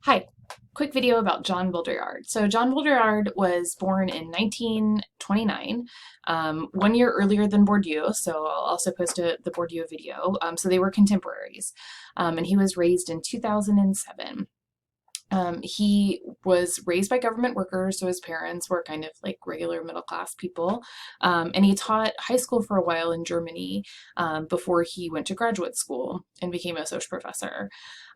Hi, quick video about John Baudrillard. So John Baudrillard was born in 1929, 1 year earlier than Bourdieu, so I'll also post the Bourdieu video. So they were contemporaries, and he was raised in 2007. He was raised by government workers, so his parents were kind of like regular middle class people. And he taught high school for a while in Germany before he went to graduate school and became a social professor.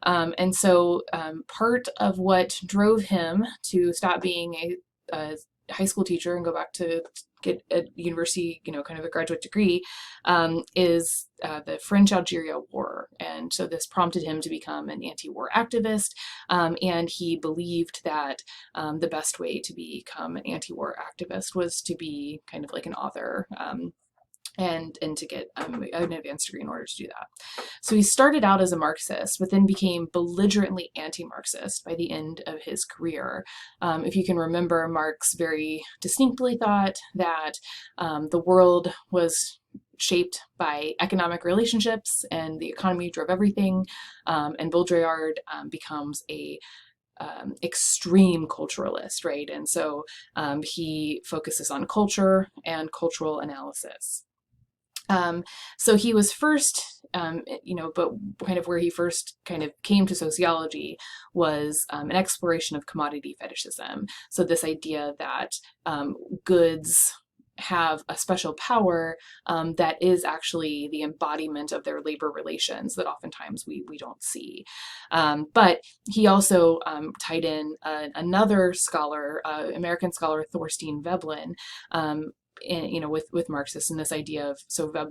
And so part of what drove him to stop being a high school teacher and go back to get a university, kind of a graduate degree, is the French Algeria War. And so this prompted him to become an anti-war activist. And he believed that the best way to become an anti-war activist was to be kind of like an author. And to get an advanced degree in order to do that. So he started out as a Marxist, but then became belligerently anti-Marxist by the end of his career. If you can remember, Marx very distinctly thought that the world was shaped by economic relationships and the economy drove everything, and Baudrillard becomes a extreme culturalist, right? And so he focuses on culture and cultural analysis. So he was first, but kind of where he first kind of came to sociology was an exploration of commodity fetishism. So this idea that goods have a special power that is actually the embodiment of their labor relations that oftentimes we don't see. But he also tied in another scholar, American scholar Thorstein Veblen, with Marxists and this idea of,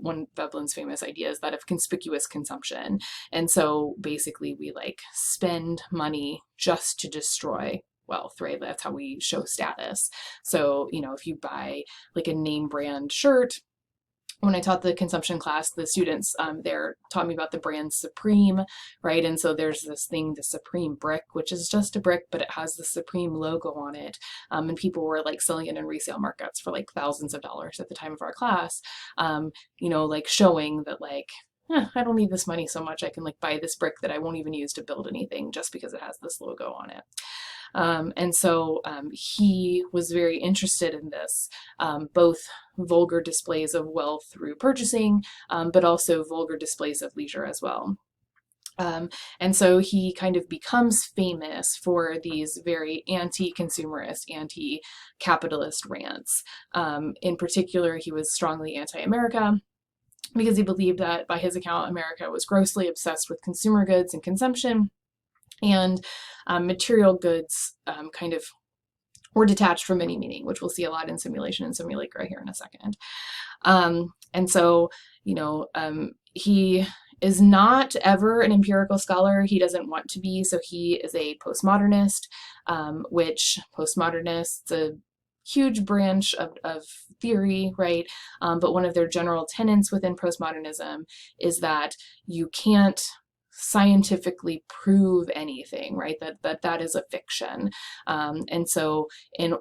one of Veblen's famous ideas, that of conspicuous consumption. And so basically we like spend money just to destroy wealth, right? That's how we show status. So, if you buy like a name brand shirt, when I taught the consumption class, the students there taught me about the brand Supreme, right? And so there's this thing, the Supreme brick, which is just a brick, but it has the Supreme logo on it. And people were like selling it in resale markets for like thousands of dollars at the time of our class, like showing that like, I don't need this money so much. I can like buy this brick that I won't even use to build anything just because it has this logo on it. And so he was very interested in this, both vulgar displays of wealth through purchasing, but also vulgar displays of leisure as well. And so he kind of becomes famous for these very anti-consumerist, anti-capitalist rants. In particular, he was strongly anti-America, because he believed that, by his account, America was grossly obsessed with consumer goods and consumption, and material goods kind of were detached from any meaning, which we'll see a lot in simulation and simulacra here in a second. And so, he is not ever an empirical scholar. He doesn't want to be. So he is a postmodernist, which postmodernists, a huge branch of theory, right? But one of their general tenets within postmodernism is that you can't scientifically prove anything, right? That is a fiction. And so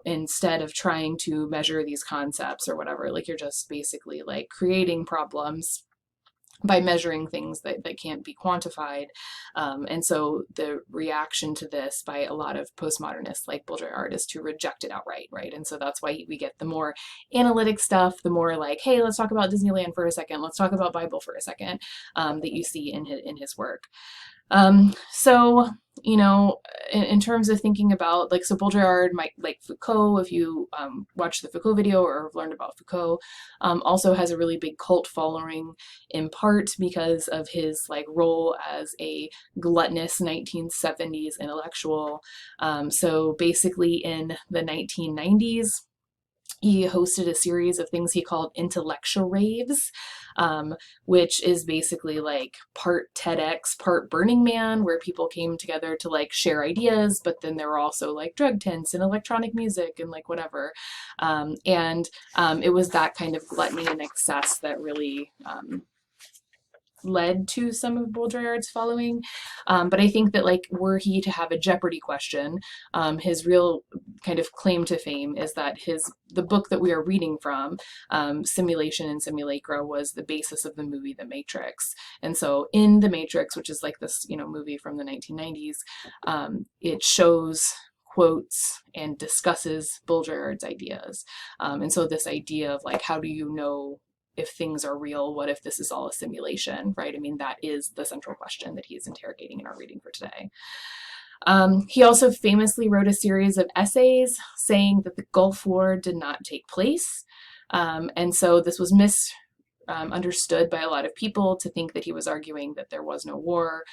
instead of trying to measure these concepts or whatever, like you're just basically like creating problems by measuring things that can't be quantified. And so the reaction to this by a lot of postmodernists like Baudrillard is to reject it outright, right? And so that's why we get the more analytic stuff, the more like, hey, let's talk about Disneyland for a second, let's talk about Bible for a second, that you see in his work. So, in terms of thinking about, like, so Baudrillard, like Foucault, if you watch the Foucault video or have learned about Foucault, also has a really big cult following, in part because of his like role as a gluttonous 1970s intellectual. So basically in the 1990s, he hosted a series of things he called intellectual raves, which is basically like part TEDx, part Burning Man, where people came together to like share ideas, but then there were also like drug tents and electronic music and like whatever. And it was that kind of gluttony and excess that really led to some of Baudrillard's following. But I think that like were he to have a Jeopardy question, his real kind of claim to fame is that the book that we are reading from, Simulation and Simulacra, was the basis of the movie The Matrix. And so in The Matrix, which is like this, movie from the 1990s, it shows, quotes, and discusses Baudrillard's ideas. And so this idea of like, how do you know if things are real? What if this is all a simulation, right? I mean, that is the central question that he's interrogating in our reading for today. He also famously wrote a series of essays saying that the Gulf War did not take place. And so this was understood by a lot of people to think that he was arguing that there was no war.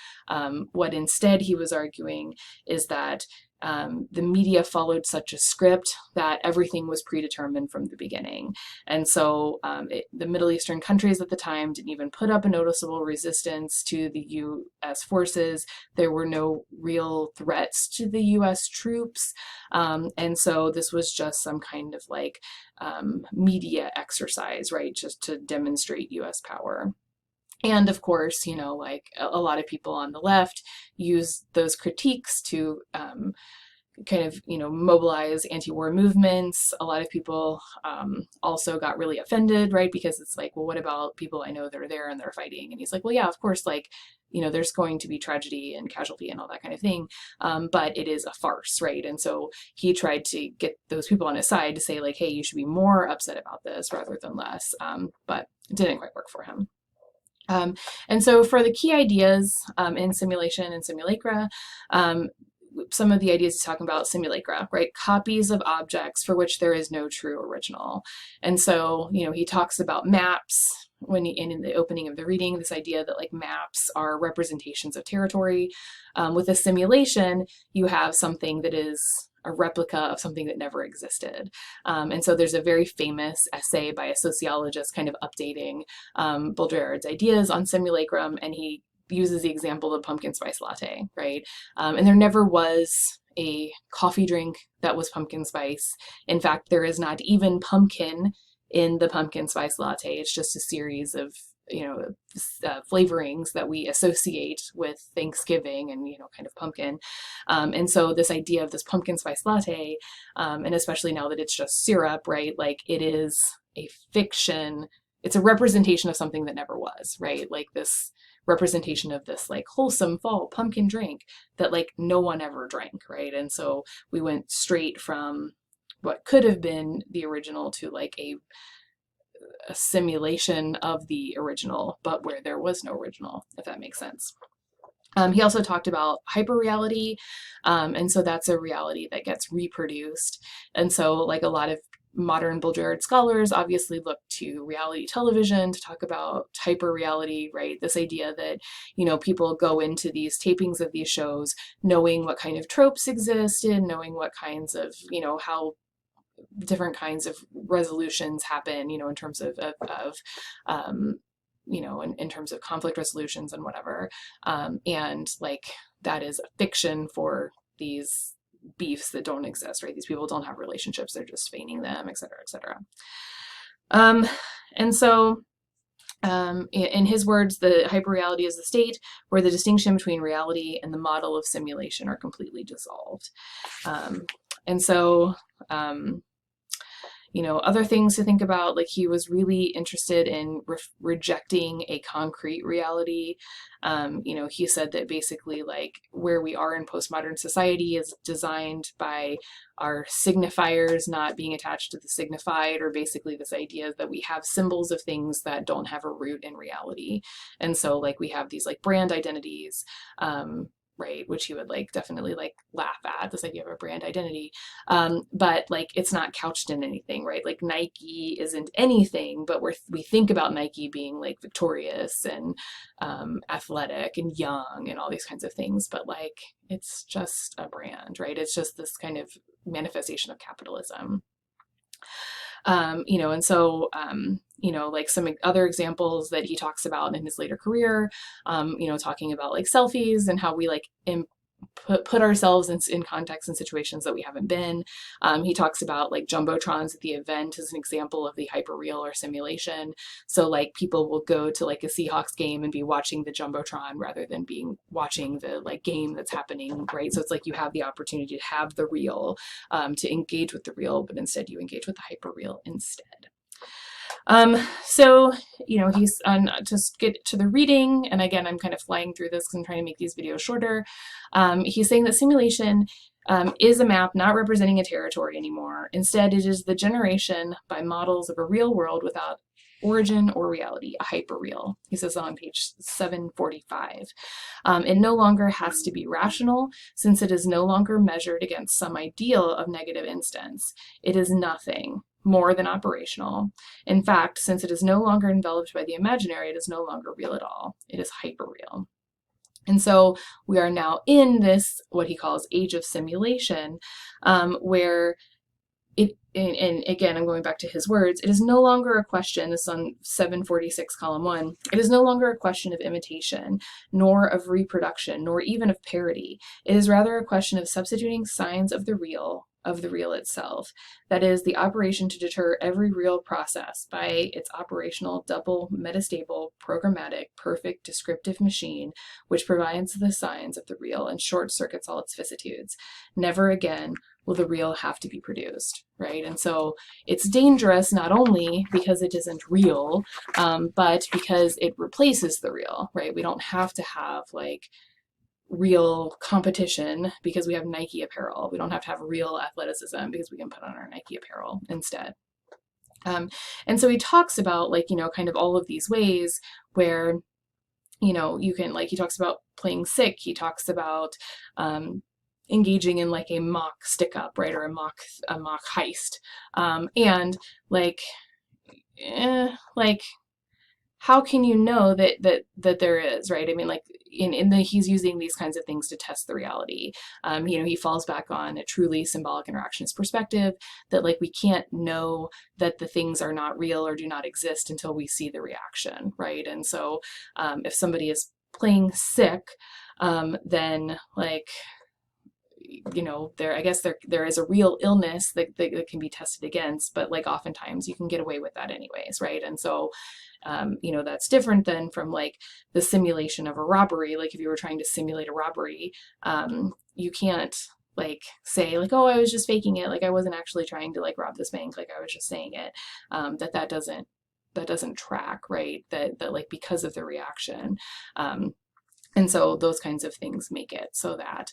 What instead he was arguing is that the media followed such a script that everything was predetermined from the beginning. And so the Middle Eastern countries at the time didn't even put up a noticeable resistance to the U.S. forces. There were no real threats to the U.S. troops. And so this was just some kind of like media exercise, right, just to demonstrate U.S. power. And of course, like a lot of people on the left use those critiques to kind of, mobilize anti-war movements. A lot of people also got really offended, right? Because it's like, well, what about people I know that are there and they're fighting? And he's like, well, yeah, of course, like, there's going to be tragedy and casualty and all that kind of thing. But it is a farce, right? And so he tried to get those people on his side to say like, hey, you should be more upset about this rather than less. But it didn't quite work for him. And so for the key ideas in Simulation and Simulacra, some of the ideas he's talking about: simulacra, right? Copies of objects for which there is no true original. And so, he talks about maps in the opening of the reading, this idea that like maps are representations of territory. With a simulation, you have something that is a replica of something that never existed. And so there's a very famous essay by a sociologist kind of updating Baudrillard's ideas on simulacrum, and he uses the example of pumpkin spice latte, right? And there never was a coffee drink that was pumpkin spice. In fact, there is not even pumpkin in the pumpkin spice latte. It's just a series of flavorings that we associate with Thanksgiving and, kind of pumpkin. And so this idea of this pumpkin spice latte, and especially now that it's just syrup, right? Like it is a fiction. It's a representation of something that never was, right? Like this representation of this like wholesome fall pumpkin drink that like no one ever drank, right? And so we went straight from what could have been the original to like a simulation of the original, but where there was no original, if that makes sense. He also talked about hyperreality, and so that's a reality that gets reproduced. And so like a lot of modern Baudrillard scholars obviously look to reality television to talk about hyperreality, right? This idea that, people go into these tapings of these shows knowing what kind of tropes existed, knowing what kinds of, how different kinds of resolutions happen, in terms of in terms of conflict resolutions and whatever. And like that is a fiction for these beefs that don't exist, right? These people don't have relationships, they're just feigning them, et cetera, et cetera. And so in his words, the hyperreality is the state where the distinction between reality and the model of simulation are completely dissolved. And so other things to think about, like he was really interested in rejecting a concrete reality. He said that basically like where we are in postmodern society is designed by our signifiers not being attached to the signified, or basically this idea that we have symbols of things that don't have a root in reality. And so like we have these like brand identities, right, which he would like definitely like laugh at, this idea of a brand identity, but like it's not couched in anything, right? Like Nike isn't anything, but we think about Nike being like victorious and athletic and young and all these kinds of things, but like it's just a brand, right? It's just this kind of manifestation of capitalism. And so, like some other examples that he talks about in his later career, talking about like selfies and how we like put ourselves in context and situations that we haven't been. He talks about like jumbotrons at the event as an example of the hyperreal or simulation. So like people will go to like a Seahawks game and be watching the jumbotron rather than being watching the like game that's happening, right? So it's like you have the opportunity to have the real, to engage with the real, but instead you engage with the hyperreal instead. So, he's on, just get to the reading, and again, I'm kind of flying through this because I'm trying to make these videos shorter. He's saying that simulation is a map not representing a territory anymore. Instead, it is the generation by models of a real world without origin or reality, a hyperreal. He says on page 745. It no longer has to be rational, since it is no longer measured against some ideal of negative instance. It is nothing more than operational. In fact, since it is no longer enveloped by the imaginary, it is no longer real at all. It is hyperreal. And so we are now in this, what he calls age of simulation, where and again, I'm going back to his words, it is no longer a question, this is on 746 column 1, it is no longer a question of imitation, nor of reproduction, nor even of parody. It is rather a question of substituting signs of the real itself. That is, the operation to deter every real process by its operational, double, metastable, programmatic, perfect, descriptive machine, which provides the signs of the real and short circuits all its vicissitudes. Never again will the real have to be produced, right? And so it's dangerous not only because it isn't real, but because it replaces the real, right? We don't have to have like real competition because we have Nike apparel. We don't have to have real athleticism because we can put on our Nike apparel instead. And so he talks about like, kind of all of these ways where, you can, like, he talks about playing sick. He talks about engaging in like a mock stick up, right? Or a mock heist. And like, how can you know that there is, right? I mean, like he's using these kinds of things to test the reality. He falls back on a truly symbolic interactionist perspective that like we can't know that the things are not real or do not exist until we see the reaction, right? And so if somebody is playing sick, then like, I guess there is a real illness that can be tested against, but like oftentimes you can get away with that anyways, right? And so, that's different than from like the simulation of a robbery. Like if you were trying to simulate a robbery, you can't like say like, oh, I was just faking it. Like I wasn't actually trying to like rob this bank. Like I was just saying it. That doesn't track, right? That like because of the reaction. And so those kinds of things make it so that,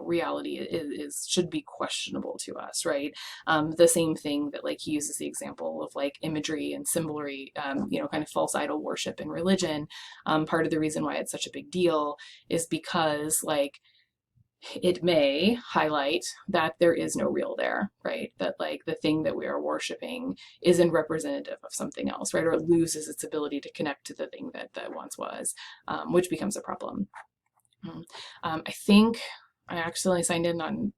reality should be questionable to us, right? The same thing that like he uses the example of like imagery and symbolery, kind of false idol worship in religion. Part of the reason why it's such a big deal is because like it may highlight that there is no real there, right? That like the thing that we are worshiping isn't representative of something else, right? Or it loses its ability to connect to the thing that once was, which becomes a problem. I think I accidentally signed in on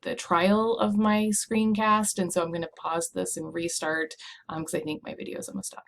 the trial of my screencast, and so I'm going to pause this and restart because I think my video is almost up.